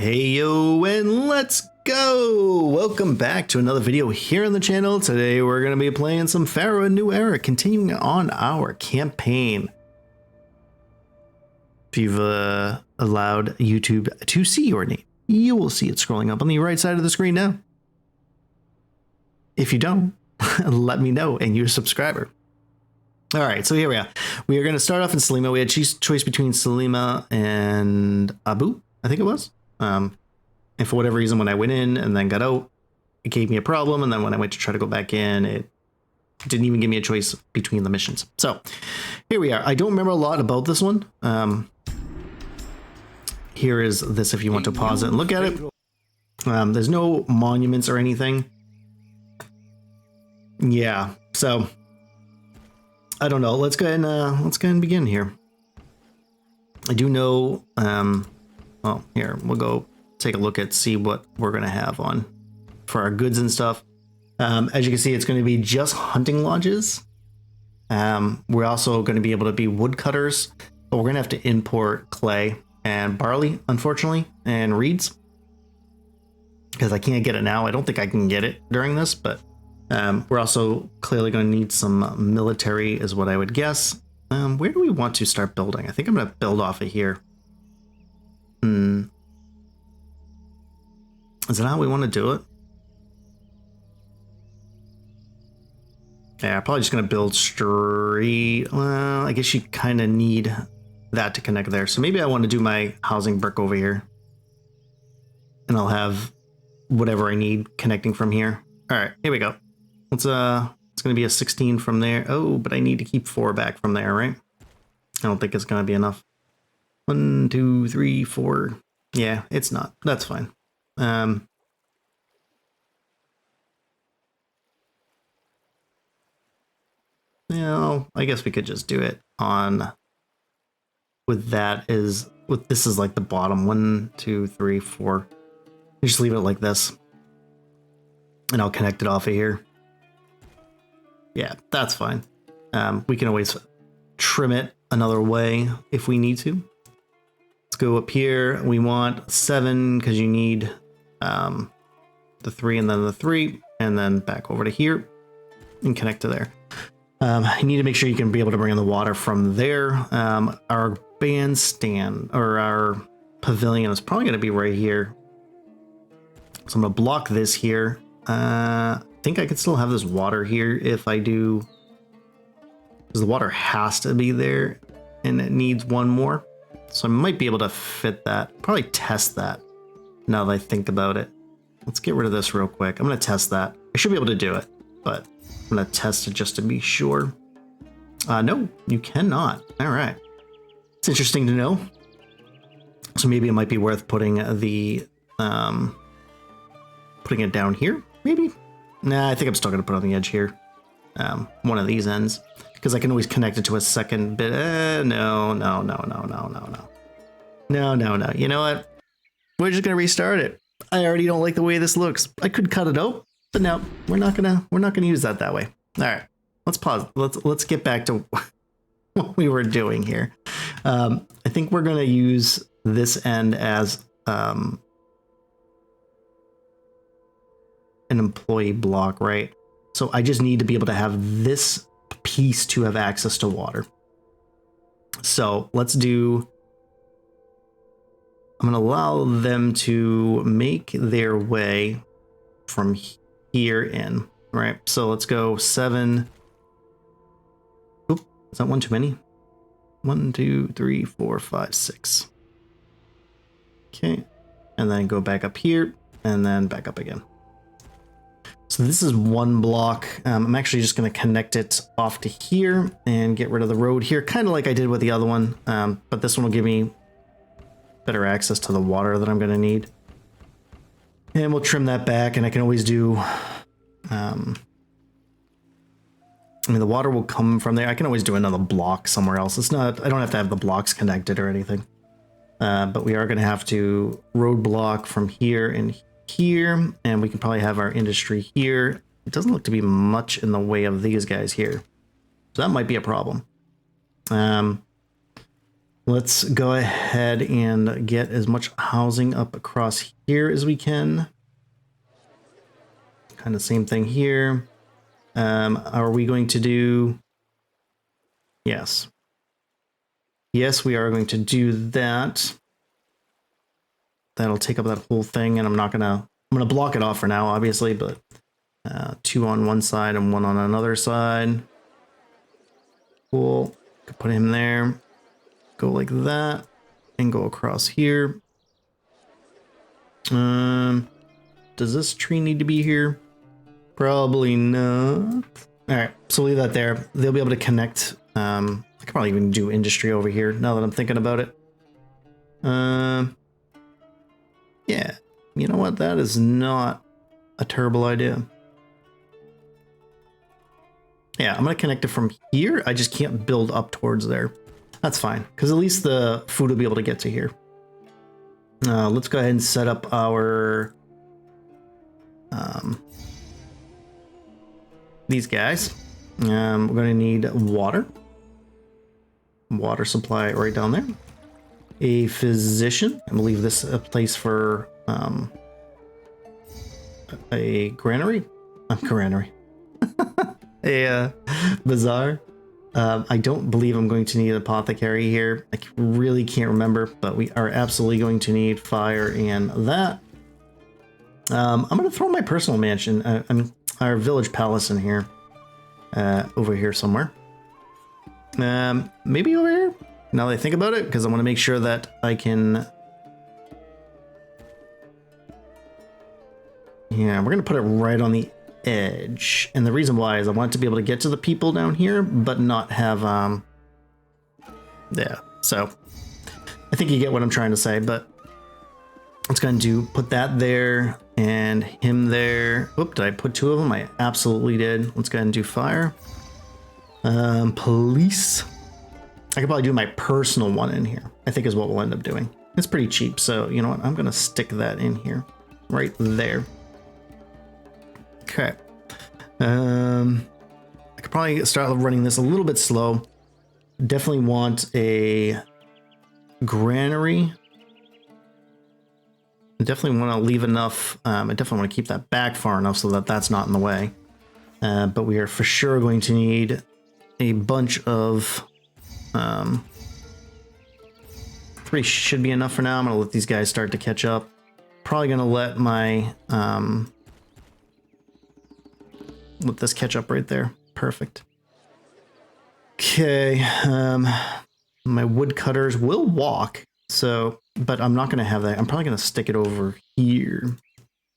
Hey yo, and let's go! Welcome back to another video here on the channel. Today we're going to be playing some Pharoah New Era, continuing on our campaign. If you've allowed YouTube to see your name, you will see it scrolling up on the right side of the screen now. If you don't, let me know and you're a subscriber. All right, so here we are. We are going to start off in Selima. We had choice between Selima and Abu, I think it was. And for whatever reason, when I went in and then got out, it gave me a problem. And then when I went to try to go back in, it didn't even give me a choice between the missions. So here we are. I don't remember a lot about this one. Here is this if you want to pause it and look at it. There's no monuments or anything. Yeah, so I don't know. Let's go ahead and begin here. I do know. Well, here we'll go take a look at see what we're gonna have on for our goods and stuff. As you can see, it's going to be just hunting lodges. We're also going to be able to be woodcutters, but we're gonna have to import clay and barley, unfortunately, and reeds because I can't get it now. I don't think I can get it during this, but we're also clearly going to need some military, is what I would guess. Where do we want to start building? I think I'm going to build off of here. Is that how we want to do it? Yeah, I'm probably just going to build straight. Well, I guess you kind of need that to connect there. So maybe I want to do my housing brick over here. And I'll have whatever I need connecting from here. All right, here we go. It's going to be a 16 from there. Oh, but I need to keep 4 back from there, right? I don't think it's going to be enough. 1, 2, 3, 4. Yeah, it's not. That's fine. No, I guess we could just do it on with that is with this is like the bottom 1, 2, 3, 4. Just leave it like this. And I'll connect it off of here. Yeah, that's fine. We can always trim it another way if we need to. Let's go up here. We want 7 because you need the 3 and then the 3, and then back over to here and connect to there. You need to make sure you can be able to bring in the water from there. Our bandstand or our pavilion is probably going to be right here. So I'm going to block this here. I think I could still have this water here if I do, because the water has to be there and it needs 1 more. So I might be able to fit that, probably test that now that I think about it. Let's get rid of this real quick. I'm going to test that. I should be able to do it, but I'm going to test it just to be sure. No, you cannot. All right. It's interesting to know. So maybe it might be worth putting the, putting it down here, maybe? Nah, I think I'm still going to put it on the edge here. One of these ends, because I can always connect it to a second bit. No. You know what? We're just going to restart it. I already don't like the way this looks. I could cut it out, but no, we're not gonna use that way. All right, let's pause. Let's get back to what we were doing here. I think we're gonna use this end as an employee block, right? So I just need to be able to have this piece to have access to water. So let's do. I'm going to allow them to make their way from here in, right? So let's go 7. Oop, is that 1 too many? 1, 2, 3, 4, 5, 6. Okay. And then go back up here and then back up again. So this is 1 block. I'm actually just going to connect it off to here and get rid of the road here, kind of like I did with the other one. But this one will give me better access to the water that I'm going to need. And we'll trim that back, and I can always do, I mean, the water will come from there. I can always do another block somewhere else. It's not, I don't have to have the blocks connected or anything. But we are going to have to road block from here and here, and we can probably have our industry here. It doesn't look to be much in the way of these guys here. So that might be a problem. Let's go ahead and get as much housing up across here as we can. Kind of same thing here. Are we going to do... Yes. Yes, we are going to do that. That'll take up that whole thing, and I'm gonna block it off for now, obviously, but 2 on one side and 1 on another side. Cool. Could put him there. Go like that, and go across here. Does this tree need to be here? Probably not. All right, so leave that there. They'll be able to connect. I could probably even do industry over here now that I'm thinking about it. Yeah, you know what? That is not a terrible idea. Yeah, I'm gonna connect it from here. I just can't build up towards there. That's fine, because at least the food will be able to get to here. Let's go ahead and set up our these guys. We're going to need water supply right down there. A physician. I believe this is a place for a granary. Granary. A bazaar. I don't believe I'm going to need an apothecary here. I really can't remember, but we are absolutely going to need fire and that. I'm going to throw my personal mansion, our village palace in here, over here somewhere. Maybe over here, now that I think about it, because I want to make sure that I can... Yeah, we're going to put it right on the edge. And the reason why is I want to be able to get to the people down here, but not have... Yeah, so I think you get what I'm trying to say, but it's going to put that there and him there. Whoop, did I put 2 of them? I absolutely did. Let's go ahead and do fire. Police. I could probably do my personal one in here, I think is what we'll end up doing. It's pretty cheap, so you know what? I'm going to stick that in here, right there. Okay. I could probably start running this a little bit slow. Definitely want a granary. I definitely want to leave enough. I definitely want to keep that back far enough so that that's not in the way. But we are for sure going to need a bunch of... 3 should be enough for now. I'm going to let these guys start to catch up. Probably going to let my... let this catch up right there. Perfect. Okay. My woodcutters will walk. So, but I'm not going to have that. I'm probably going to stick it over here. I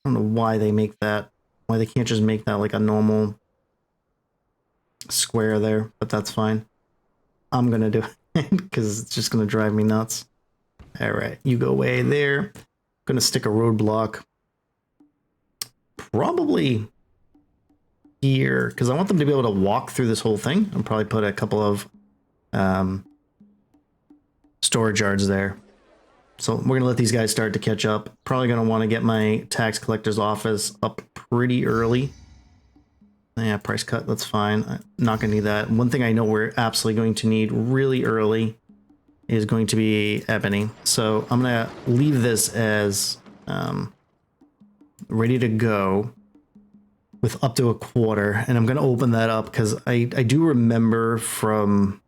don't know why they make that. Why they can't just make that like a normal square there, but that's fine. I'm going to do it because it's just going to drive me nuts. All right, you go away there. I'm going to stick a roadblock probably here because I want them to be able to walk through this whole thing. I'll probably put a couple of storage yards there. So we're going to let these guys start to catch up. Probably going to want to get my tax collector's office up pretty early. Yeah, price cut, that's fine. I'm not going to need that. One thing I know we're absolutely going to need really early is going to be ebony. So I'm going to leave this as ready to go with up to a quarter. And I'm going to open that up because I do remember from...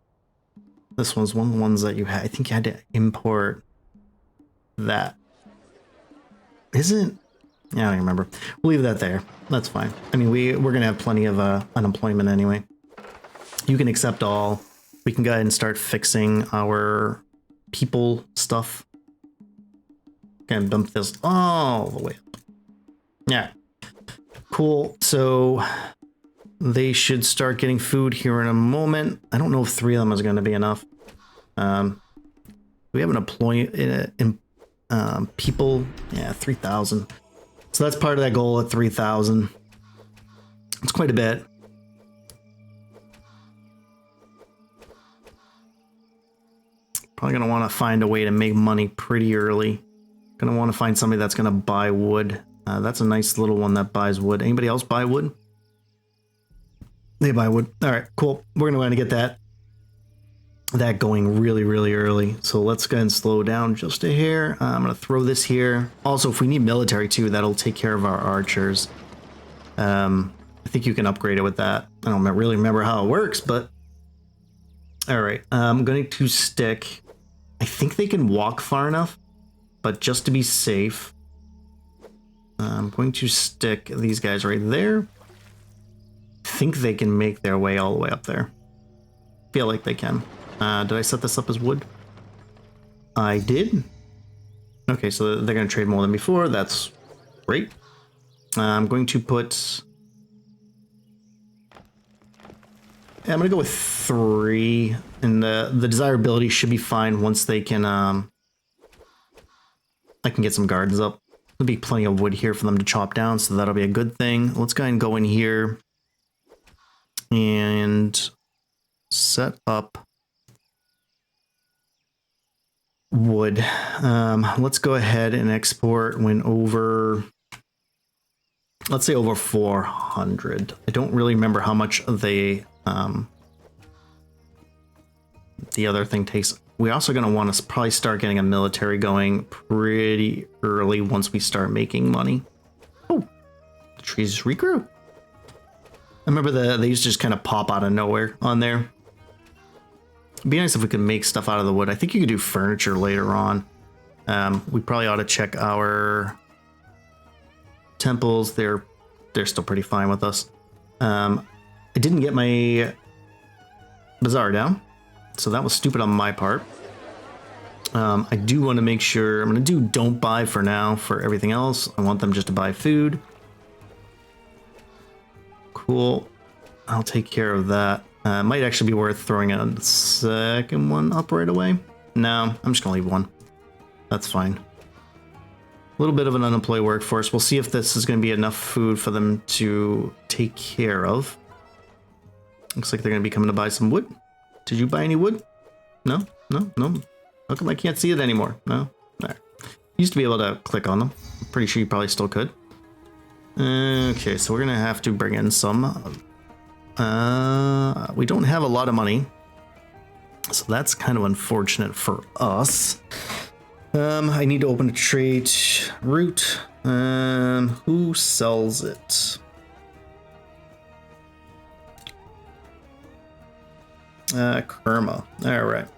This one's one of the ones that you had. I think you had to import that. Isn't... Yeah, I don't remember. We'll leave that there. That's fine. I mean, we're going to have plenty of unemployment anyway. You can accept all. We can go ahead and start fixing our people stuff. Gonna bump this all the way up. Yeah. Cool. So they should start getting food here in a moment. I don't know if 3 of them is going to be enough. We have an people. Yeah, 3,000. So that's part of that goal at 3,000. It's quite a bit. Probably going to want to find a way to make money pretty early. Going to want to find somebody that's going to buy wood. That's a nice little one that buys wood. Anybody else buy wood? They buy wood. All right, cool. We're going to get that. that going really, really early. So let's go ahead and slow down just a hair. I'm going to throw this here. Also, if we need military too, that'll take care of our archers. I think you can upgrade it with that. I don't really remember how it works, but all right. I'm going to stick. I think they can walk far enough, but just to be safe, I'm going to stick these guys right there. I think they can make their way all the way up there. Feel like they can. Did I set this up as wood? I did. Okay, so they're going to trade more than before. That's great. I'm going to put... I'm going to go with 3. And the desirability should be fine once they can... I can get some gardens up. There'll be plenty of wood here for them to chop down, so that'll be a good thing. Let's go ahead and go in here and set up wood. Let's go ahead and export when over, let's say over 400. I don't really remember how much the other thing takes. We're also going to want to probably start getting a military going pretty early once we start making money. Oh, the trees regrew. I remember they used to just kind of pop out of nowhere on there. It'd be nice if we could make stuff out of the wood. I think you could do furniture later on. We probably ought to check our temples. They're still pretty fine with us. I didn't get my bazaar down, so that was stupid on my part. I do want to make sure, I'm going to do don't buy for now for everything else. I want them just to buy food. Cool. I'll take care of that. Might actually be worth throwing a second one up right away. No, I'm just going to leave one. That's fine. A little bit of an unemployed workforce. We'll see if this is going to be enough food for them to take care of. Looks like they're going to be coming to buy some wood. Did you buy any wood? No? No? No? How come I can't see it anymore? No? There. Used to be able to click on them. I'm pretty sure you probably still could. Okay, so we're going to have to bring in some... we don't have a lot of money, so that's kind of unfortunate for us. I need to open a trade route. Who sells it? Kerma. All right.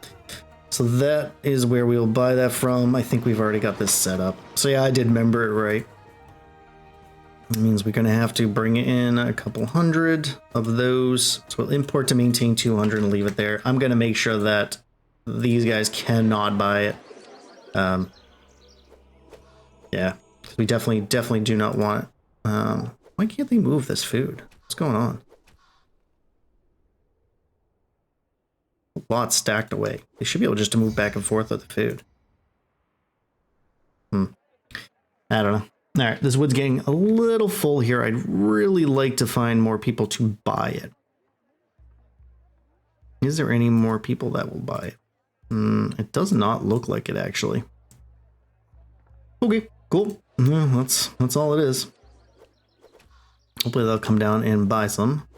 So that is where we'll buy that from. I think we've already got this set up. So yeah, I did remember it right. That means we're going to have to bring in a couple hundred of those. So we'll import to maintain 200 and leave it there. I'm going to make sure that these guys cannot buy it. Yeah, we definitely do not want it. Why can't they move this food? What's going on? A lot stacked away. They should be able just to move back and forth with the food. I don't know. All right, this wood's getting a little full here. I'd really like to find more people to buy it. Is there any more people that will buy it? It does not look like it, actually. Okay, cool. That's all it is. Hopefully they'll come down and buy some.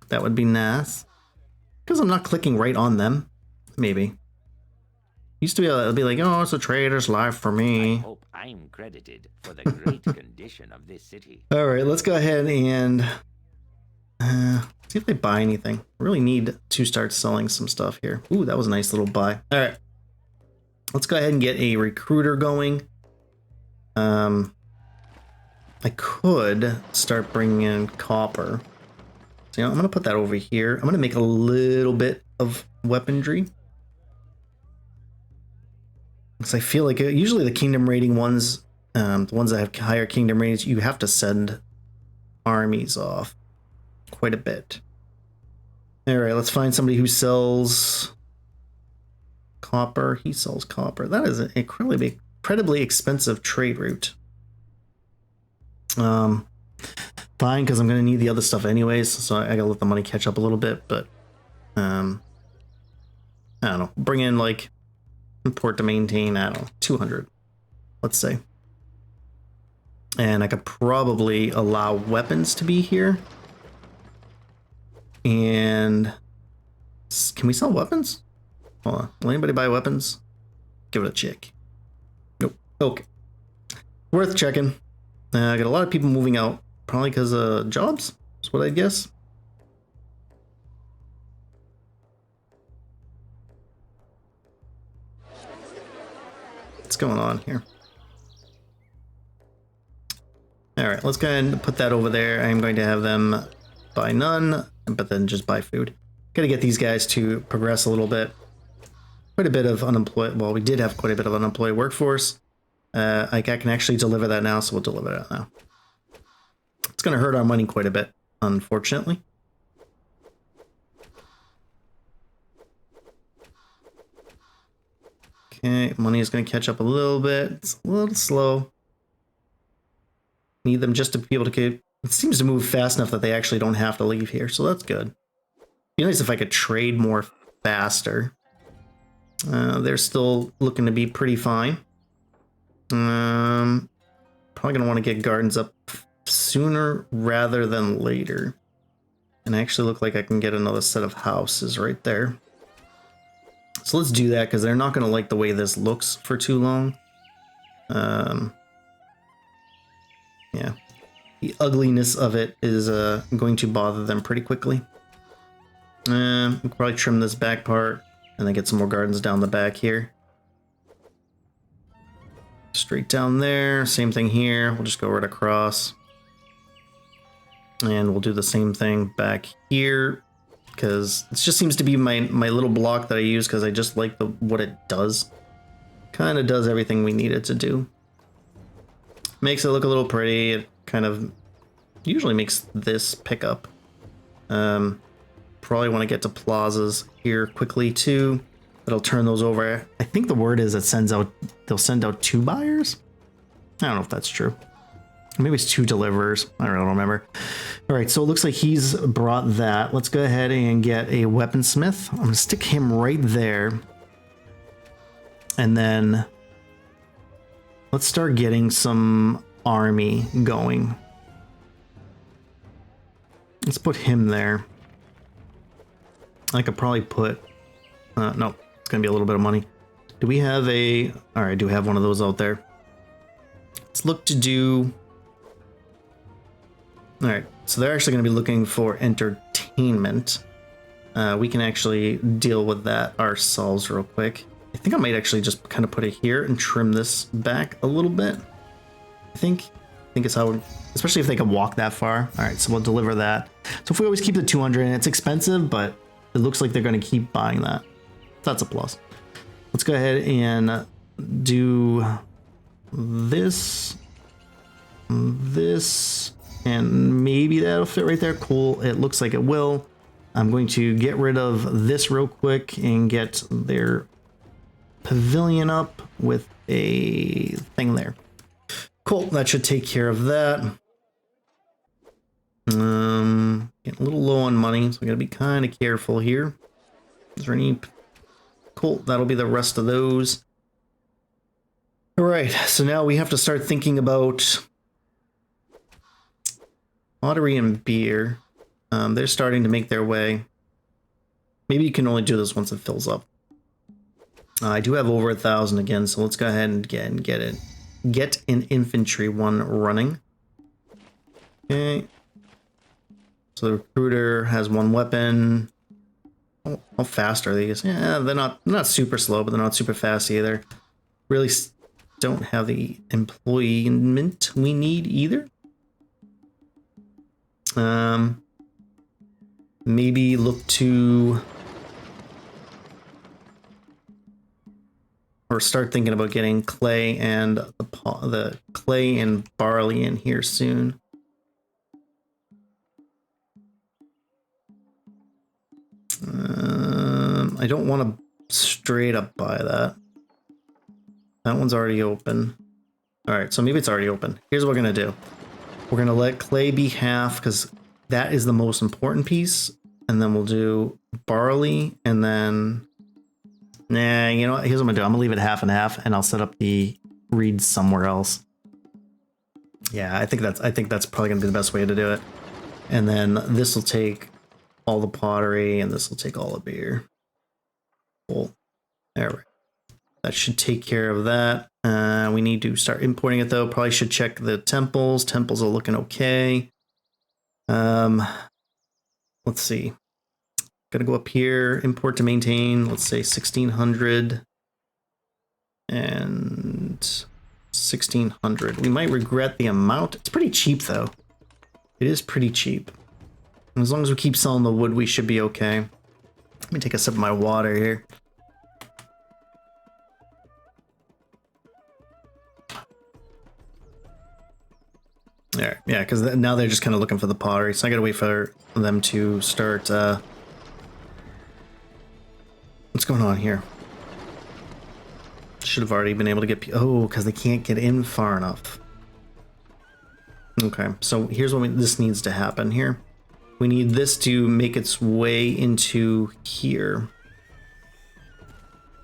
That would be nice. Because I'm not clicking right on them. Maybe. Used to be able to be like, oh, it's a trader's life for me. I hope I'm credited for the great condition of this city. All right, let's go ahead and see if they buy anything. Really need to start selling some stuff here. Ooh, that was a nice little buy. All right, let's go ahead and get a recruiter going. I could start bringing in copper. So, I'm going to put that over here. I'm going to make a little bit of weaponry. Because I feel like usually the kingdom rating ones, the ones that have higher kingdom ratings, you have to send armies off quite a bit. All right, let's find somebody who sells copper. He sells copper. That is an incredibly expensive trade route. Fine, because I'm going to need the other stuff anyways, so I gotta let the money catch up a little bit, but I don't know, bring in like import to maintain, I don't know, 200, let's say. And I could probably allow weapons to be here. And can we sell weapons? Hold on. Will anybody buy weapons? Give it a check. Nope. Okay. Worth checking. I got a lot of people moving out. Probably because of jobs. That's what I'd guess. What's going on here? Alright, let's go ahead and put that over there. I'm going to have them buy none, but then just buy food. Gotta get these guys to progress a little bit. Quite a bit of unemployed, well, we did have quite a bit of unemployed workforce. I can actually deliver that now, so we'll deliver that now. It's gonna hurt our money quite a bit, unfortunately. Okay, money is gonna catch up a little bit. It's a little slow. Need them just to be able to keep... It seems to move fast enough that they actually don't have to leave here, so that's good. Be nice if I could trade more faster. They're still looking to be pretty fine. Probably gonna want to get gardens up sooner rather than later. And actually look like I can get another set of houses right there. So let's do that, because they're not going to like the way this looks for too long. Yeah. The ugliness of it is going to bother them pretty quickly. We'll probably trim this back part, and then get some more gardens down the back here. Straight down there, same thing here. We'll just go right across. And we'll do the same thing back here, because it just seems to be my little block that I use, because I just like what it does. Kind of does everything we need it to do. Makes it look a little pretty. It kind of usually makes this pick up. Probably want to get to plazas here quickly too. That'll turn those over. I think the word is they'll send out 2 buyers. I don't know if that's true. Maybe it's 2 deliverers. I don't remember. All right, so it looks like he's brought that. Let's go ahead and get a weaponsmith. I'm gonna stick him right there. And then let's start getting some army going. Let's put him there. I could probably put, no, it's gonna be a little bit of money. Do we have a, all right, I do have one of those out there. Let's look to do, all right, so they're actually gonna be looking for entertainment. We can actually deal with that ourselves real quick. I think I might actually just kind of put it here and trim this back a little bit. I think it's how, especially if they can walk that far. All right, so we'll deliver that. So if we always keep the 200, and it's expensive, but it looks like they're going to keep buying that. That's a plus. Let's go ahead and do this, and maybe that'll fit right there. Cool, it looks like it will. I'm going to get rid of this real quick and get their pavilion up with a thing there. Cool, that should take care of that. Getting a little low on money, so I gotta be kind of careful here. Is there any? Cool, that'll be the rest of those. All right, so now we have to start thinking about pottery and beer. They're starting to make their way. Maybe you can only do this once it fills up. I do have over 1,000 again, so let's go ahead and get an infantry one running. Okay. So the recruiter has 1 weapon. How fast are these? Yeah, they're not super slow, but they're not super fast either. Really don't have the employment we need either. Maybe look to, or start thinking about getting clay and the clay and barley in here soon. I don't want to straight up buy that. That one's already open. All right, so maybe it's already open. Here's what we're gonna do. We're gonna let clay be half, because that is the most important piece, and then we'll do barley, and then, nah, you know what? Here's what I'm gonna do. I'm gonna leave it half and half, and I'll set up the reeds somewhere else. Yeah, I think that's probably gonna be the best way to do it. And then this will take all the pottery, and this will take all the beer. Cool. All right. That should take care of that. We need to start importing it though. Probably should check the temples. Temples are looking okay. Let's see. Gonna go up here, import to maintain, let's say 1600 and 1600. We might regret the amount. It's pretty cheap though. It is pretty cheap. And as long as we keep selling the wood, we should be okay. Let me take a sip of my water here. There, yeah, because now they're just kind of looking for the pottery, so I gotta wait for them to start. What's going on here? Should have already been able to get. Oh, because they can't get in far enough. Okay, so here's what this needs to happen here. We need this to make its way into here.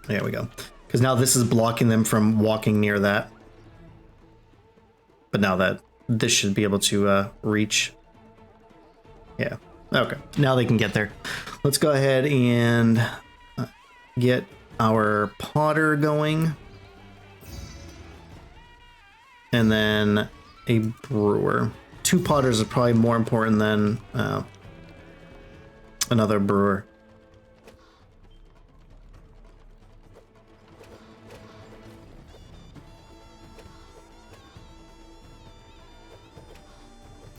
There we go. Because now this is blocking them from walking near that. But now that this should be able to reach. Yeah. Okay. Now they can get there. Let's go ahead and get our potter going. And then a brewer. 2 potters are probably more important than another brewer.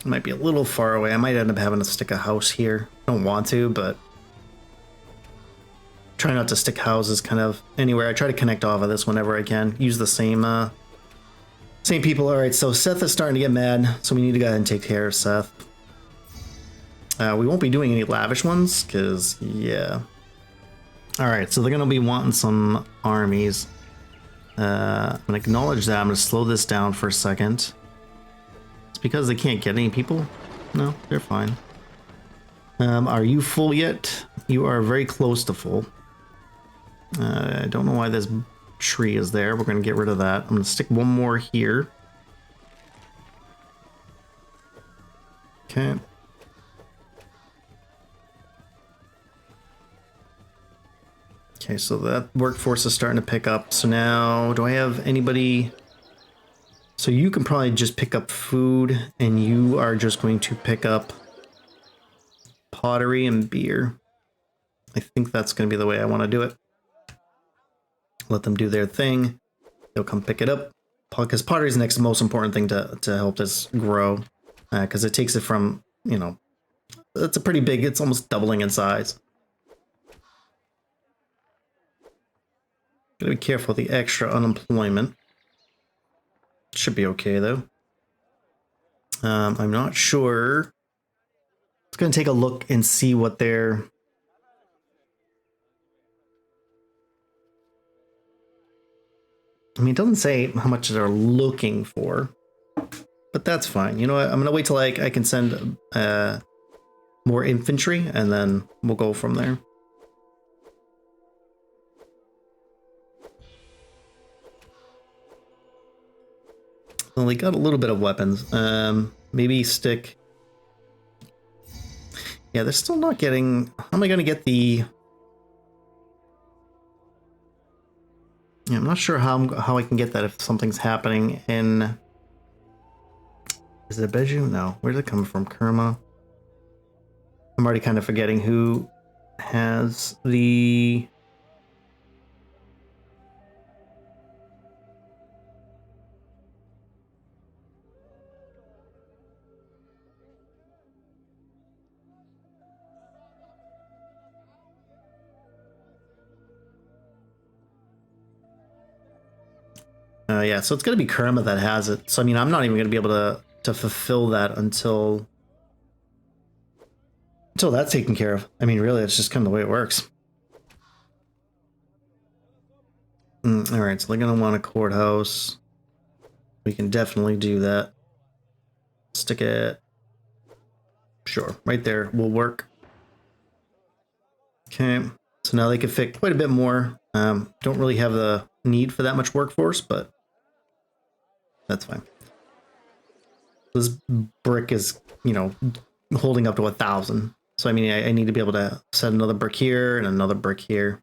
Might be a little far away. I might end up having to stick a house here. Don't want to, but try not to stick houses kind of anywhere. I try to connect off of this whenever I can. Use the same people. All right, so Seth is starting to get mad, so we need to go ahead and take care of Seth. We won't be doing any lavish ones, because, yeah. All right, so they're going to be wanting some armies. I'm going to acknowledge that. I'm going to slow this down for a second. It's because they can't get any people? No, they're fine. Are you full yet? You are very close to full. I don't know why this tree is there. We're going to get rid of that. I'm going to stick one more here. Okay. Okay, so that workforce is starting to pick up. So now, do I have anybody? So you can probably just pick up food, and you are just going to pick up pottery and beer. I think that's going to be the way I want to do it. Let them do their thing. They'll come pick it up. Because pottery is the next most important thing to help this grow. Because it takes it from, you know, it's a pretty big, it's almost doubling in size. Gotta be careful with the extra unemployment. Should be okay though. I'm not sure. It's gonna take a look and see what they're. I mean, it doesn't say how much they're looking for, but that's fine. You know what? I'm gonna wait till I can send more infantry, and then we'll go from there. Well, they got a little bit of weapons. Maybe stick. Yeah, they're still not getting. How am I gonna get the? Yeah, I'm not sure how I can get that if something's happening in. Is it Beju? No. Where did it come from? Kerma. I'm already kind of forgetting who has the. Yeah, so it's going to be Kerma that has it. So, I mean, I'm not even going to be able to fulfill that until that's taken care of. I mean, really, it's just kind of the way it works. All right, so they're going to want a courthouse. We can definitely do that. Stick it. Sure, right there will work. Okay, so now they can fit quite a bit more. Don't really have the need for that much workforce, but that's fine. This brick is, you know, holding up to 1,000. So, I mean, I need to be able to set another brick here and another brick here.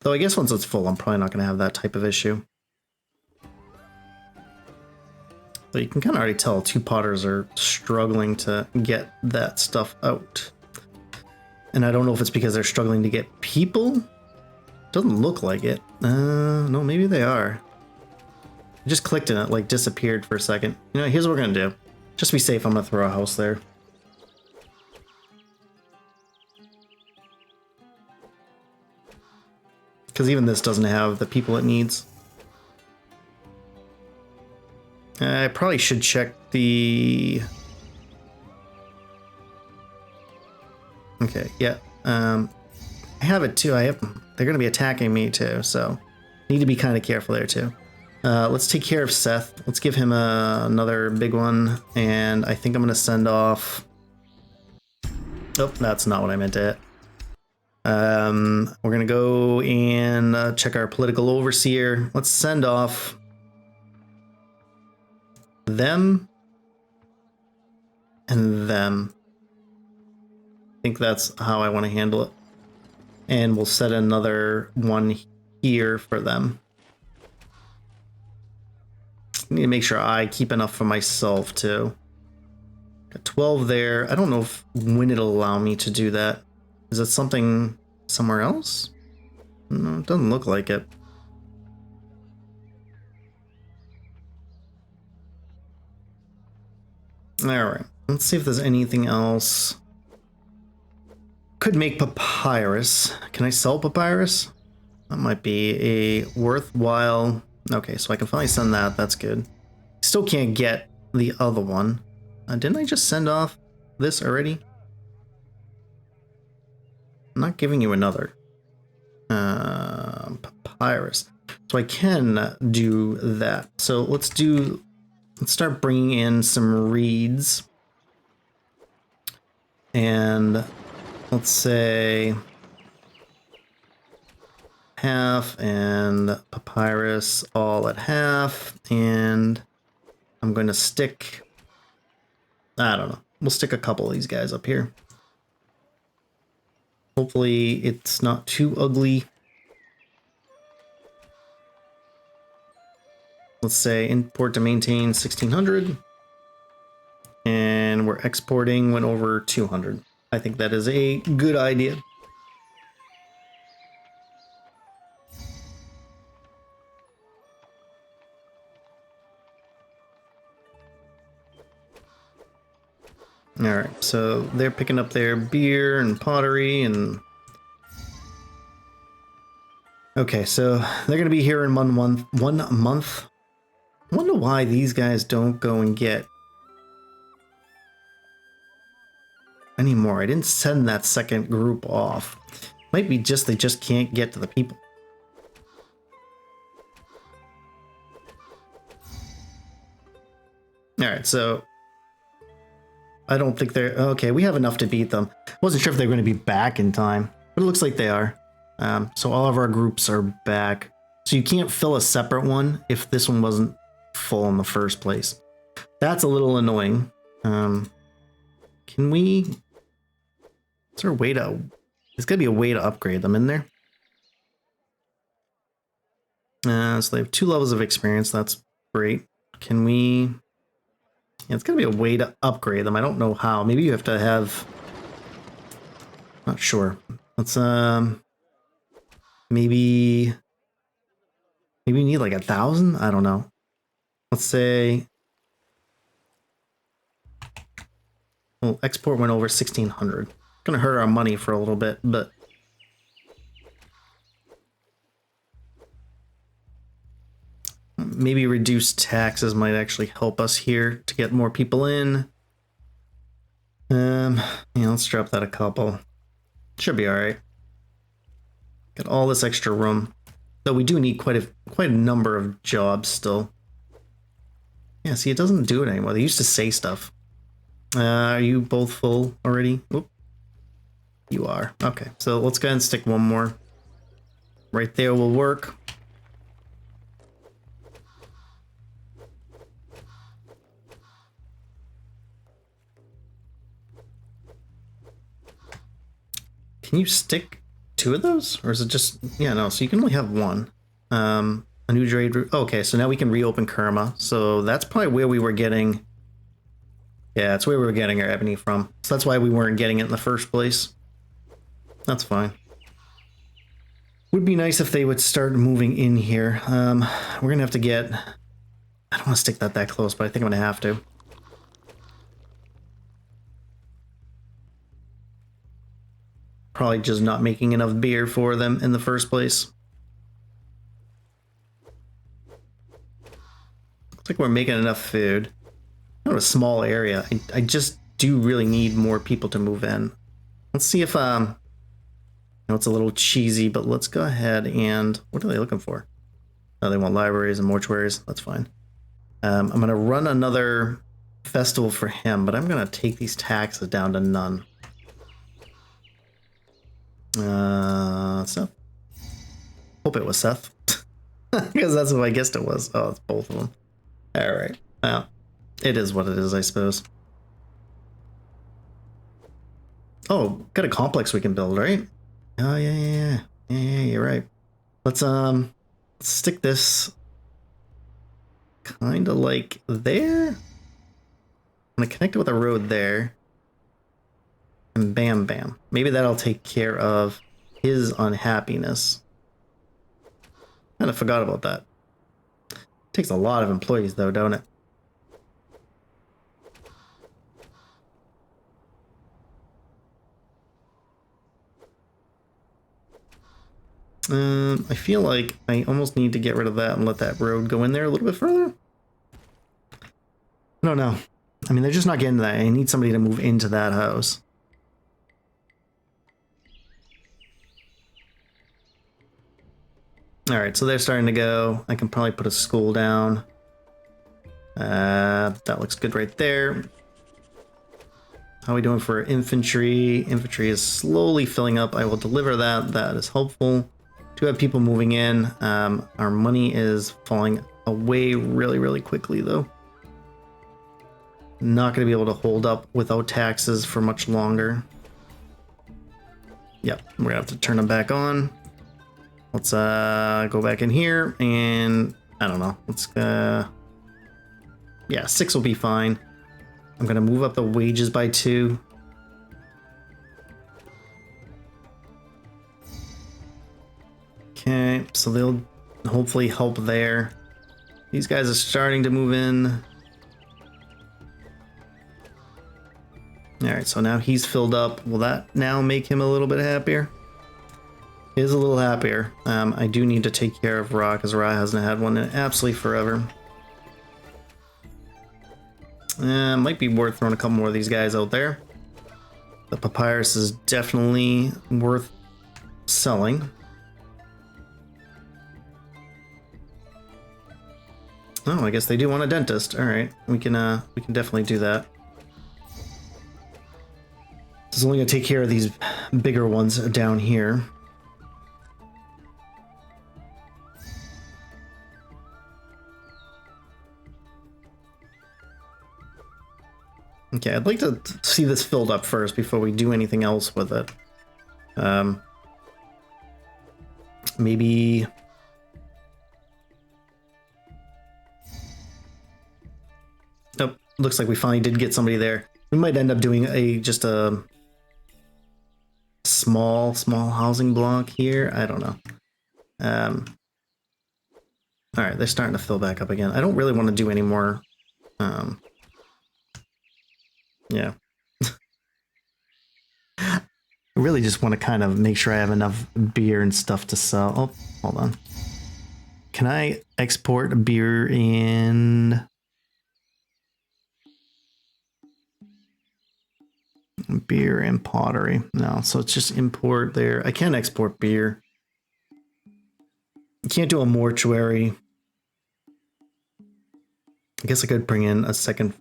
Though I guess once it's full, I'm probably not going to have that type of issue. But you can kind of already tell two potters are struggling to get that stuff out. And I don't know if it's because they're struggling to get people. Doesn't look like it. No, maybe they are. I just clicked and it like disappeared for a second. You know, here's what we're gonna do. Just to be safe, I'm gonna throw a house there. Because even this doesn't have the people it needs. I probably should check the... Okay, yeah. I have it too. They're going to be attacking me too, so need to be kind of careful there too. Let's take care of Seth. Let's give him another big one, and I think I'm going to send off... Oh, that's not what I meant to hit. We're going to go and check our political overseer. Let's send off them and them. I think that's how I want to handle it. And we'll set another one here for them. I need to make sure I keep enough for myself too. Got 12 there. I don't know when it'll allow me to do that. Is it something somewhere else? No, it doesn't look like it. Alright, let's see if there's anything else. Could make papyrus. Can I sell papyrus? That might be a worthwhile... Okay, so I can finally send that. That's good. Still can't get the other one. Didn't I just send off this already? I'm not giving you another. Papyrus. So I can do that. So let's start bringing in some reeds. And let's say half and papyrus all at half. And I'm going to stick, I don't know. We'll stick a couple of these guys up here. Hopefully it's not too ugly. Let's say import to maintain 1600. And we're exporting when over 200. I think that is a good idea. Alright, so they're picking up their beer and pottery and... Okay, so they're going to be here in 1 month. I wonder why these guys don't go and get anymore. I didn't send that second group off. Might be just they just can't get to the people. Alright, so I don't think they're... Okay, we have enough to beat them. Wasn't sure if they were going to be back in time, but it looks like they are. So all of our groups are back. So you can't fill a separate one if this one wasn't full in the first place. That's a little annoying. Can we... Is there a way to... There's got to be a way to upgrade them in there. So they have 2 levels of experience. That's great. Can we... Yeah, it's got to be a way to upgrade them. I don't know how. Maybe you have to have... Not sure. Let's... Maybe you need like 1,000? I don't know. Let's say... Well, export went over 1,600. Gonna hurt our money for a little bit, but... Maybe reduce taxes might actually help us here to get more people in. Yeah, let's drop that a couple. Should be alright. Got all this extra room. Though we do need quite a number of jobs still. Yeah, see, it doesn't do it anymore. They used to say stuff. Are you both full already? Whoop. You are. Okay, so let's go ahead and stick one more. Right there will work. Can you stick 2 of those? Or is it just... Yeah, no, so you can only have 1. A new trade route. Okay, so now we can reopen Kerma. So that's probably where we were getting... Yeah, that's where we were getting our ebony from. So that's why we weren't getting it in the first place. That's fine. Would be nice if they would start moving in here. We're gonna have to get... I don't want to stick that close, but I think I'm gonna have to. Probably just not making enough beer for them in the first place. Looks like we're making enough food. Not a small area. I just do really need more people to move in. Let's see if I know it's a little cheesy, but let's go ahead and... What are they looking for? Oh, they want libraries and mortuaries. That's fine. I'm going to run another festival for him, but I'm going to take these taxes down to none. Seth? Hope it was Seth. Because that's what I guessed it was. Oh, it's both of them. Alright. Well, it is what it is, I suppose. Oh, got a complex we can build, right? Oh, yeah, you're right. Let's stick this kind of like there. I'm gonna connect it with a road there. And bam, bam. Maybe that'll take care of his unhappiness. Kind of forgot about that. Takes a lot of employees though, don't it? I feel like I almost need to get rid of that and let that road go in there a little bit further. I don't know. I mean, they're just not getting that. I need somebody to move into that house. Alright, so they're starting to go. I can probably put a school down. That looks good right there. How are we doing for infantry? Infantry is slowly filling up. I will deliver that. That is helpful. Do have people moving in. Our money is falling away really, really quickly, though. Not going to be able to hold up without taxes for much longer. Yep, we're going to have to turn them back on. Let's go back in here and I don't know. Let's yeah, 6 will be fine. I'm going to move up the wages by 2. Okay, so they'll hopefully help there. These guys are starting to move in. Alright, so now he's filled up. Will that now make him a little bit happier? He is a little happier. I do need to take care of Ra, because Ra hasn't had one in absolutely forever. Might be worth throwing a couple more of these guys out there. The papyrus is definitely worth selling. Oh, I guess they do want a dentist. All right, we can definitely do that. This is only gonna take care of these bigger ones down here. Okay, I'd like to see this filled up first before we do anything else with it. Maybe... Oh, looks like we finally did get somebody there. We might end up doing just a small housing block here. I don't know. All right, they're starting to fill back up again. I don't really want to do any more. Yeah. I really just want to kind of make sure I have enough beer and stuff to sell. Oh, hold on. Can I export beer in... Beer and pottery? No, so it's just import there. I can export beer. You can't do a mortuary. I guess I could bring in a second...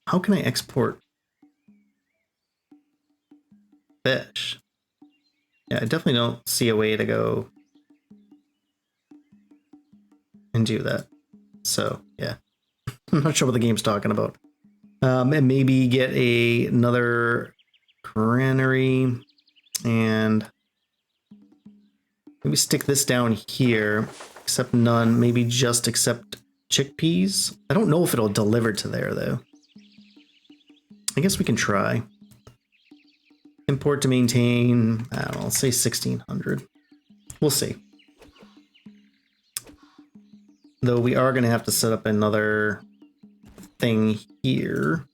How can I export fish? Yeah, I definitely don't see a way to go and do that. So, yeah. I'm not sure what the game's talking about. And maybe get another granary and Maybe stick this down here. Accept none. Maybe just accept chickpeas. I don't know if it'll deliver to there, though. I guess we can try. Import to maintain, I don't know, let's say 1600. We'll see. Though we are going to have to set up another thing here.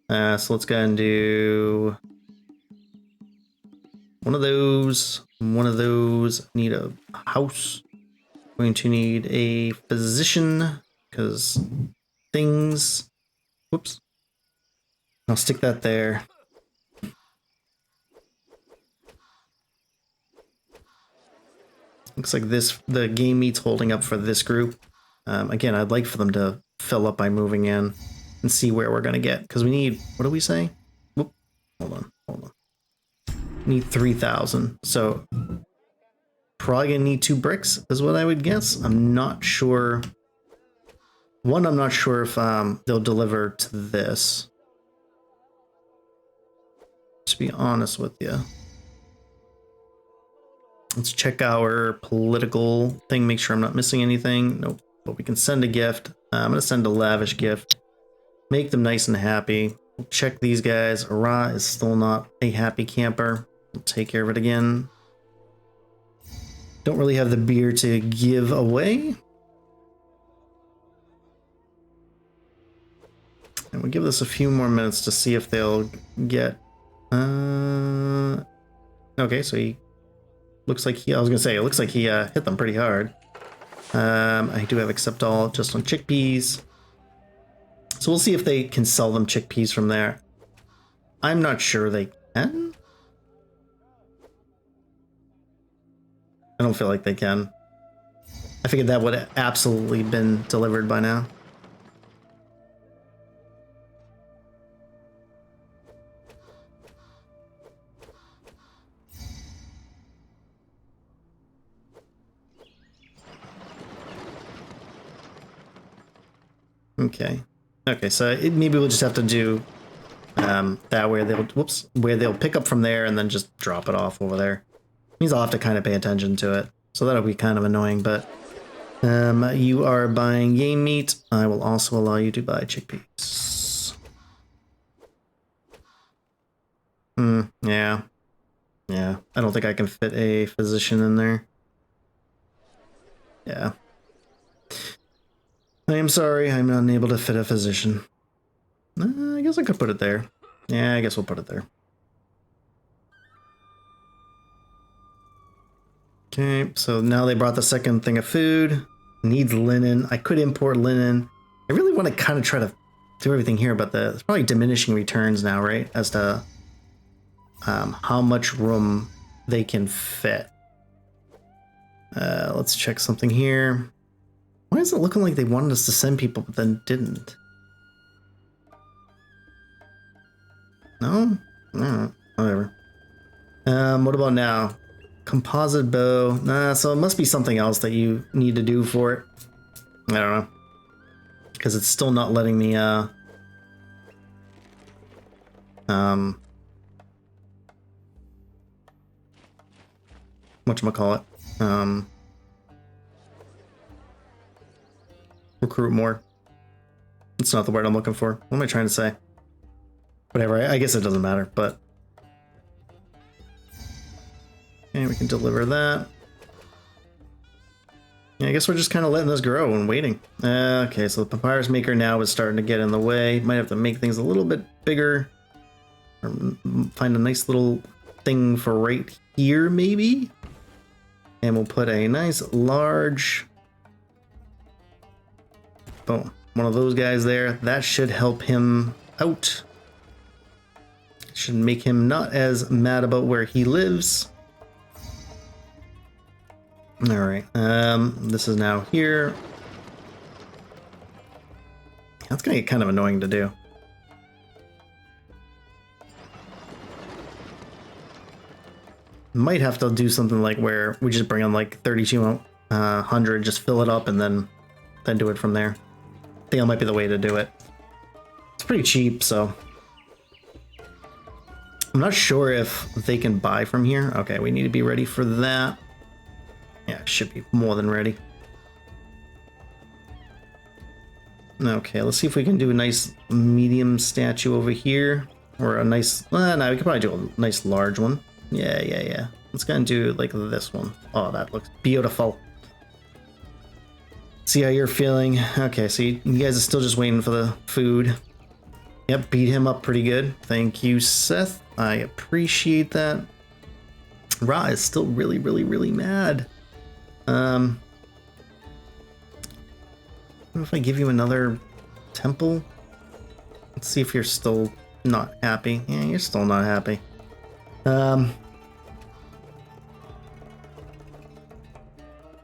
So let's go and do one of those. One of those. Need a house. Going to need a physician because things. Whoops. I'll stick that there. Looks like the game meat's holding up for this group. Again, I'd like for them to fill up by moving in and see where we're going to get. Because we need, what do we say? Whoop, hold on. Need 3,000. So probably going to need 2 bricks is what I would guess. I'm not sure. One, I'm not sure if they'll deliver to this. To be honest with you. Let's check our political thing, make sure I'm not missing anything. Nope, but we can send a gift. I'm going to send a lavish gift. Make them nice and happy. We'll check these guys. Era is still not a happy camper. We'll take care of it again. Don't really have the beer to give away. And we'll give this a few more minutes to see if they'll get... Okay, so he... Looks like he, I was gonna say, it looks like he hit them pretty hard. I do have accept all just on chickpeas. So we'll see if they can sell them chickpeas from there. I'm not sure they can. I don't feel like they can. I figured that would have absolutely been delivered by now. Okay. Okay, so maybe we'll just have to do that where they'll pick up from there and then just drop it off over there. Means I'll have to kind of pay attention to it. So that'll be kind of annoying, but you are buying game meat. I will also allow you to buy chickpeas. Yeah. Yeah. I don't think I can fit a physician in there. Yeah. I am sorry, I'm unable to fit a physician. I guess I could put it there. Yeah, I guess we'll put it there. Okay, so now they brought the second thing of food. Needs linen. I could import linen. I really want to kind of try to do everything here, but it's probably diminishing returns now, right? As to how much room they can fit. Let's check something here. Why is it looking like they wanted us to send people, but then didn't? No? Alright, whatever. What about now? Composite bow. Nah, so it must be something else that you need to do for it. I don't know. Because it's still not letting me, whatchamacallit? Recruit more. It's not the word I'm looking for. What am I trying to say? Whatever, I guess it doesn't matter, but... Okay, we can deliver that. Yeah, I guess we're just kind of letting this grow and waiting. Okay, so the papyrus maker now is starting to get in the way. Might have to make things a little bit bigger. Or find a nice little thing for right here, maybe? And we'll put a nice large... Boom. One of those guys there. That should help him out. Should make him not as mad about where he lives. Alright. This is now here. That's gonna get kind of annoying to do. Might have to do something like where we just bring on like 3,200, just fill it up and then do it from there. I think that might be the way to do it. It's pretty cheap, so I'm not sure if they can buy from here. Okay, we need to be ready for that. Yeah, should be more than ready. Okay, let's see if we can do a nice medium statue over here. Or a nice... no, we could probably do a nice large one. Yeah. Let's go and do like this one. Oh, that looks beautiful. See how you're feeling. Okay, so you guys are still just waiting for the food. Yep, beat him up pretty good. Thank you, Seth. I appreciate that. Ra is still really, really, really mad. What if I give you another temple? Let's see if you're still not happy. Yeah, you're still not happy.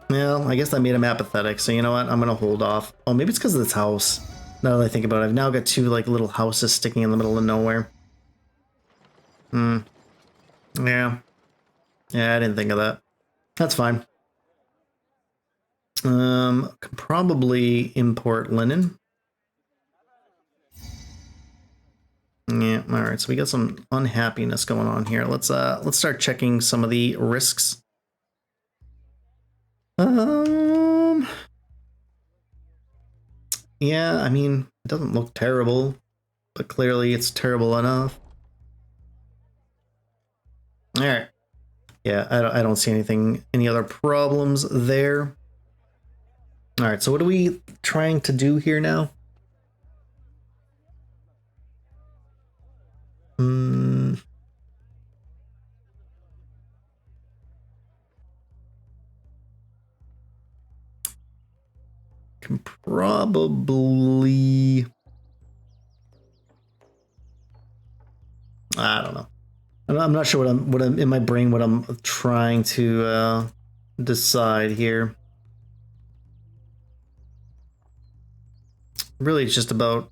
Well, I guess that made him apathetic, so you know what? I'm gonna hold off. Oh, maybe it's because of this house. Now that I think about it, I've now got two like little houses sticking in the middle of nowhere. Yeah. Yeah, I didn't think of that. That's fine. Can probably import linen. Yeah, alright, so we got some unhappiness going on here. Let's start checking some of the risks. Yeah, I mean, it doesn't look terrible, but clearly it's terrible enough. Alright. Yeah, I don't see any other problems there. Alright, so what are we trying to do here now? Can probably... I don't know. I'm not sure what I'm in my brain, what I'm trying to decide here. Really, it's just about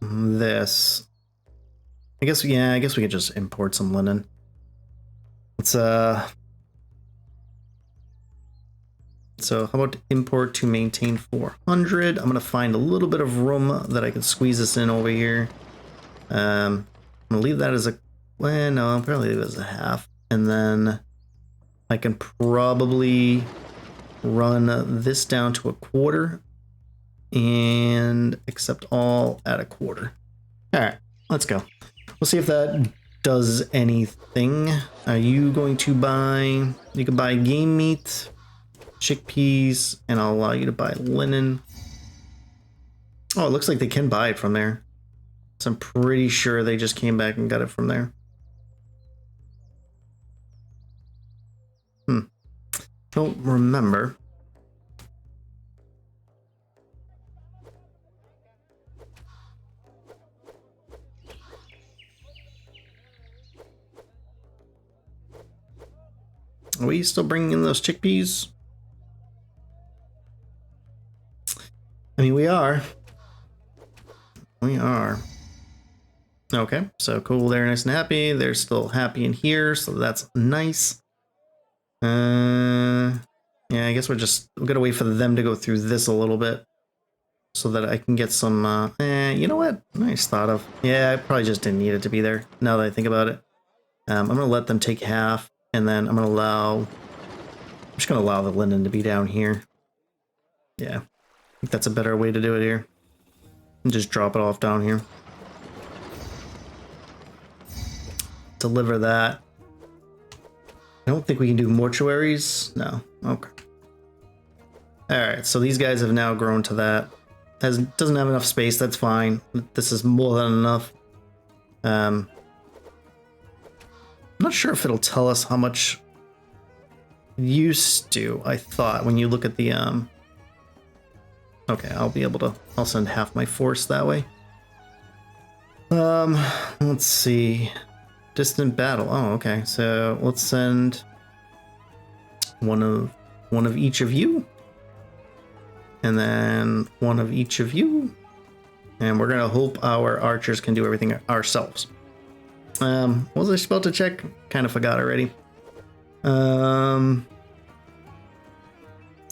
this. I guess we could just import some linen. Let's so how about import to maintain 400? I'm gonna find a little bit of room that I can squeeze this in over here. I'm gonna leave that as a... well, no, I'll probably leave it as a half. And then I can probably run this down to a quarter and accept all at a quarter. All right, let's go. We'll see if that does anything. Are you going to buy... you can buy game meat, chickpeas, and I'll allow you to buy linen. Oh, it looks like they can buy it from there. So I'm pretty sure they just came back and got it from there. Don't remember. Are we still bringing in those chickpeas? I mean, we are. We are. Okay, so cool. They're nice and happy. They're still happy in here, so that's nice. Yeah, I guess we're gonna wait for them to go through this a little bit so that I can get some. You know what? Nice thought of. Yeah, I probably just didn't need it to be there. Now that I think about it, I'm gonna let them take half, and then I'm just gonna allow the linen to be down here. Yeah, I think that's a better way to do it here. And just drop it off down here. Deliver that. I don't think we can do mortuaries. No. Okay. Alright, so these guys have now grown to that. Doesn't have enough space, that's fine. This is more than enough. I'm not sure if it'll tell us how much it used to, I thought, when you look at the okay, I'll send half my force that way. Let's see. Distant battle. Oh, okay. So let's send one of each of you. And then one of each of you. And we're gonna hope our archers can do everything ourselves. What was I supposed to check? Kind of forgot already. Oh,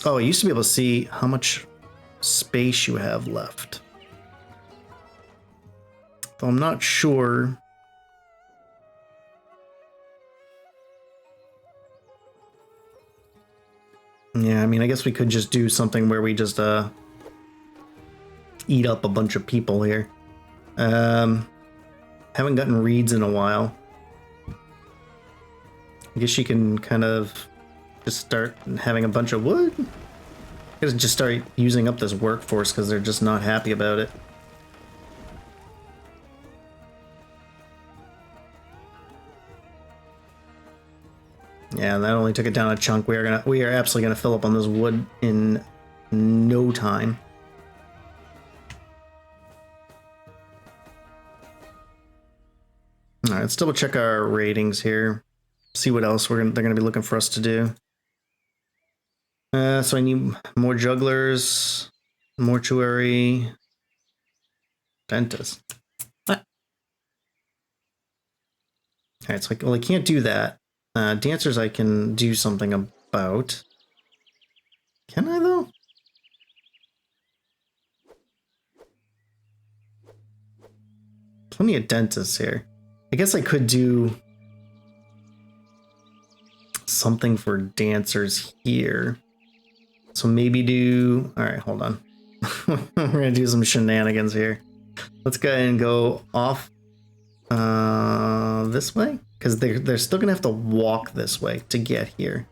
I used to be able to see how much space you have left. Though I'm not sure. Yeah, I mean, I guess we could just do something where we just eat up a bunch of people here. Haven't gotten reeds in a while. I guess you can kind of just start having a bunch of wood. I guess just start using up this workforce because they're just not happy about it. Yeah, that only took it down a chunk. We are absolutely gonna fill up on this wood in no time. All right, let's double check our ratings here. See what else they're gonna be looking for us to do. So I need more jugglers, mortuary, dentist. What? All right, so I can't do that. Dancers I can do something about. Can I though? Plenty of dentists here. I guess I could do something for dancers here. So maybe do... Alright, hold on. We're gonna do some shenanigans here. Let's go ahead and go off this way. Because they're still gonna have to walk this way to get here.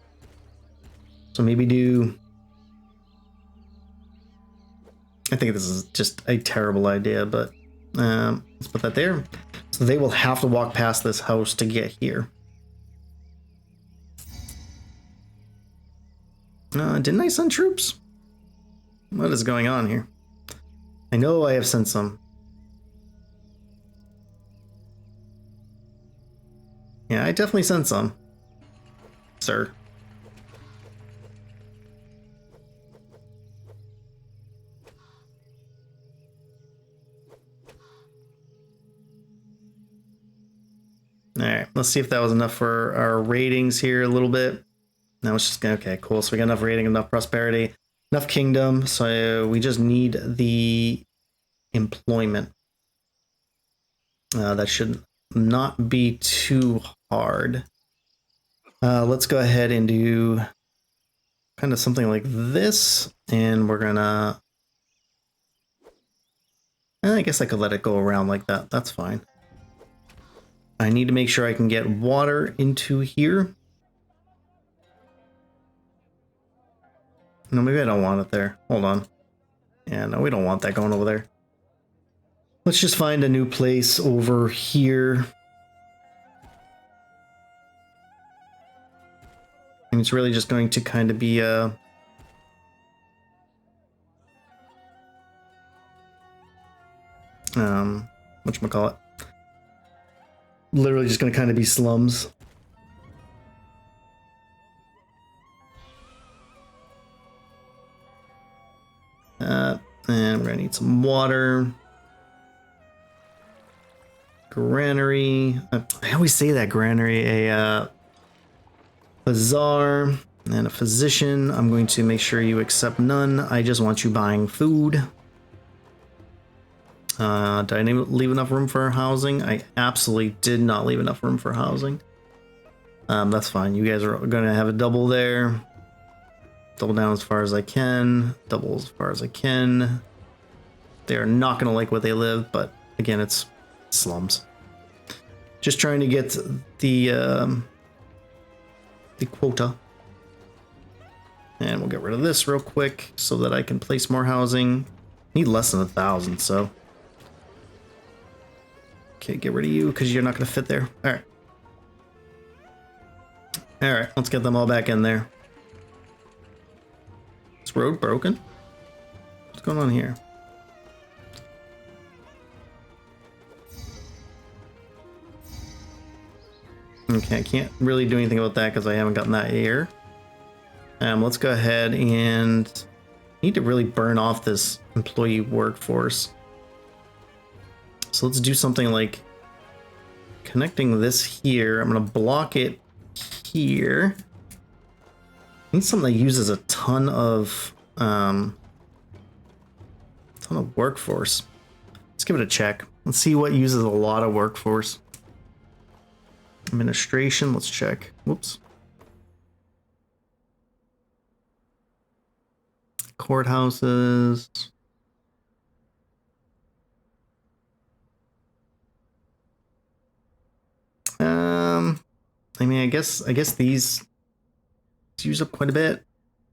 So maybe do... I think this is just a terrible idea, but let's put that there. So they will have to walk past this house to get here. Didn't I send troops? What is going on here? I know I have sent some. Yeah, I definitely sent some, sir. Alright, let's see if that was enough for our ratings here a little bit. Now it's just okay, cool. So we got enough rating, enough prosperity, enough kingdom. So we just need the employment. That should not be too hard. Let's go ahead and do kind of something like this, and we're gonna... I guess I could let it go around like that. That's fine. I need to make sure I can get water into here. No, maybe I don't want it there. Hold on. Yeah, no, we don't want that going over there. Let's just find a new place over here. And it's really just going to kind of be whatchamacallit? Literally just going to kind of be slums. And we're going to need some water. Granary. I always say that, granary. A bazaar and a physician. I'm going to make sure you accept none. I just want you buying food. Did I leave enough room for housing? I absolutely did not leave enough room for housing. That's fine. You guys are going to have a double there. Double down as far as I can. Double as far as I can. They are not going to like where they live, but again, it's slums. Just trying to get the quota. And we'll get rid of this real quick so that I can place more housing. Need less than 1,000, so. Okay, get rid of you because you're not going to fit there. All right. All right, let's get them all back in there. Is this road broken? What's going on here? Okay, I can't really do anything about that because I haven't gotten that here. Let's go ahead and need to really burn off this employee workforce. So let's do something like connecting this here. I'm going to block it here. I need something that uses a ton of workforce. Let's give it a check. Let's see what uses a lot of workforce. Administration, let's check. Whoops. courthouses. I mean, I guess these use up quite a bit, I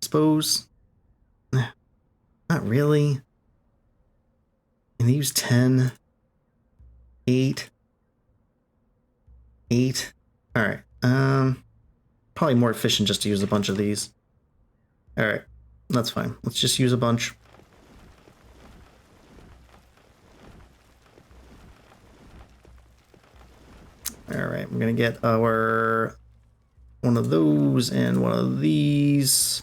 suppose. Not really. And they use 10, 8, 8. All right. Probably more efficient just to use a bunch of these. All right, that's fine. Let's just use a bunch. All right, I'm gonna get our one of those and one of these.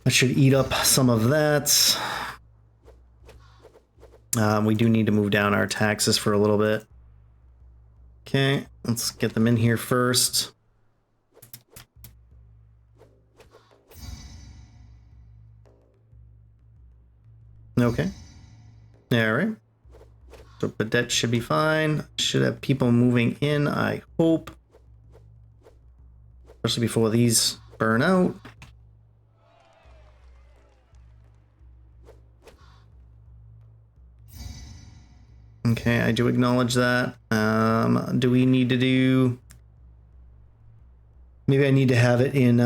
That should eat up some of that. We do need to move down our taxes for a little bit. Okay, let's get them in here first. Okay. All right. So, but that should be fine. Should have people moving in, I hope. Especially before these burn out. Okay, I do acknowledge that. Do we need to do... Maybe I need to have it in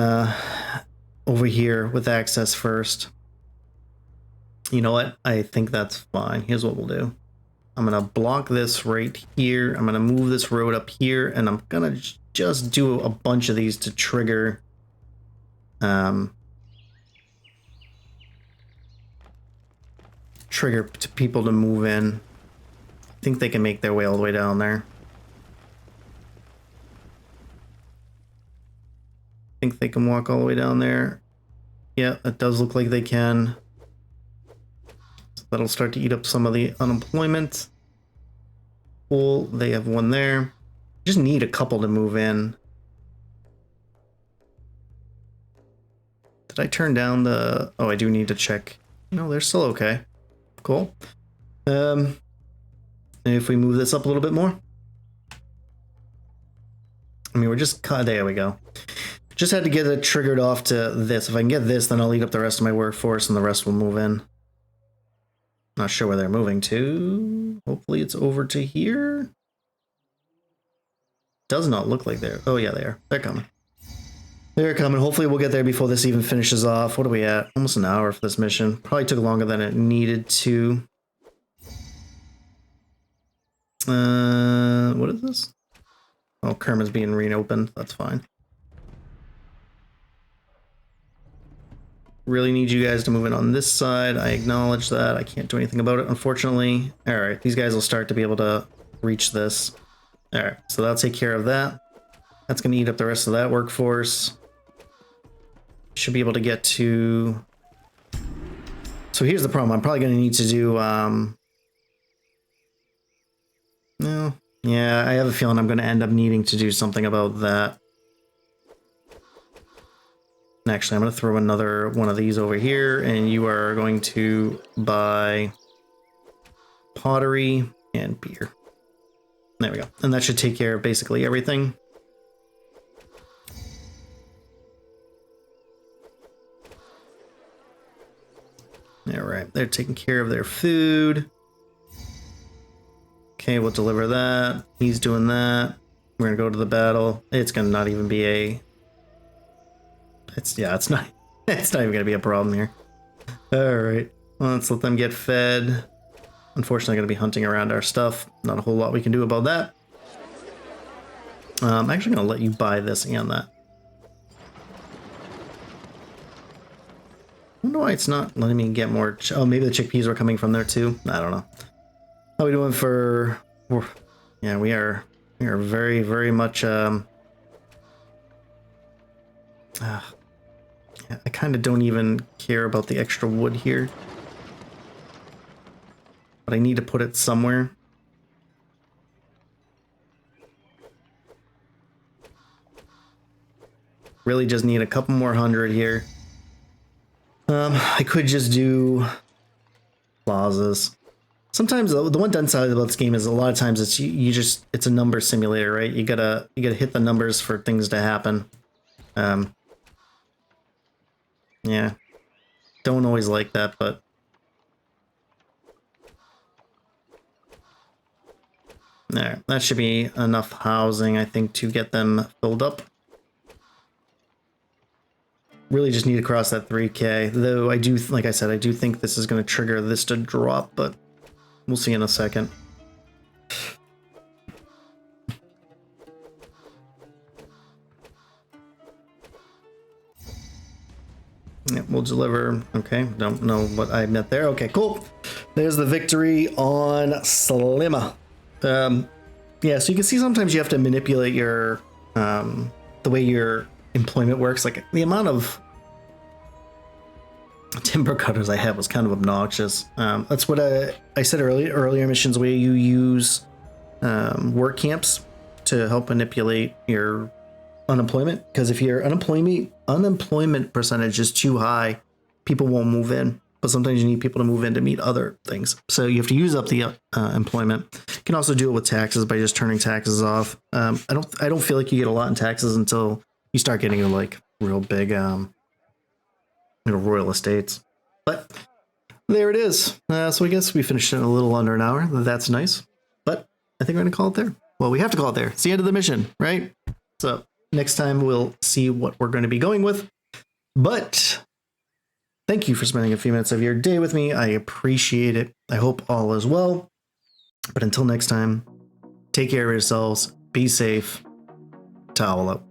over here with access first. You know what? I think that's fine. Here's what we'll do. I'm going to block this right here. I'm going to move this road up here, and I'm going to just do a bunch of these to trigger to people to move in. I think they can make their way all the way down there. I think they can walk all the way down there. Yeah, it does look like they can. So that'll start to eat up some of the unemployment. Cool, they have one there. Just need a couple to move in. Did I turn down the... Oh, I do need to check. No, they're still okay. Cool. If we move this up a little bit more. I mean, we're just... There we go. Just had to get it triggered off to this. If I can get this, then I'll eat up the rest of my workforce and the rest will move in. Not sure where they're moving to. Hopefully it's over to here. Does not look like they're... Oh, yeah, they are. They're coming. They're coming. Hopefully we'll get there before this even finishes off. What are we at? Almost an hour for this mission. Probably took longer than it needed to. What is this? Oh, Kerma's being reopened. That's fine. Really need you guys to move in on this side. I acknowledge that. I can't do anything about it, unfortunately. All right, these guys will start to be able to reach this. All right, so that'll take care of that. That's going to eat up the rest of that workforce. Should be able to get to... So here's the problem. I'm probably going to need to do... No. Yeah, I have a feeling I'm going to end up needing to do something about that. Actually, I'm going to throw another one of these over here, and you are going to buy pottery and beer. There we go. And that should take care of basically everything. All right, they're taking care of their food. Okay, we'll deliver that. He's doing that. We're going to go to the battle. It's going to not even be a... it's not even gonna be a problem here. All right, well, let's let them get fed. Unfortunately, gonna be hunting around our stuff. Not a whole lot we can do about that. I'm actually gonna let you buy this and that. I wonder why it's not letting me get more. Oh, maybe the chickpeas were coming from there too. I don't know. How are we doing for? Yeah, we are very, very much. I kind of don't even care about the extra wood here. But I need to put it somewhere. Really just need a couple more hundred here. I could just do plazas. Sometimes the one downside about this game is a lot of times it's it's a number simulator, right? You gotta hit the numbers for things to happen. Yeah. Don't always like that, but there, that should be enough housing, I think, to get them filled up. Really just need to cross that 3K, though I do, like I said, I do think this is going to trigger this to drop, but we'll see in a second. Yeah, we'll deliver. Okay, don't know what I meant there. Okay, cool. There's the victory on Selima. Yeah, so you can see sometimes you have to manipulate your the way your employment works. Like the amount of timber cutters I have was kind of obnoxious. That's what I said earlier missions where you use work camps to help manipulate your unemployment, because if your unemployment percentage is too high, people won't move in. But sometimes you need people to move in to meet other things, so you have to use up the employment. You can also do it with taxes by just turning taxes off. I don't feel like you get a lot in taxes until you start getting like real big royal estates. But there it is. So I guess we finished in a little under an hour. That's nice, but I think we're gonna call it there. Well, we have to call it there. It's the end of the mission, right? So next time we'll see what we're going to be going with. But thank you for spending a few minutes of your day with me. I appreciate it. I hope all is well. But until next time, take care of yourselves. Be safe. Towel up.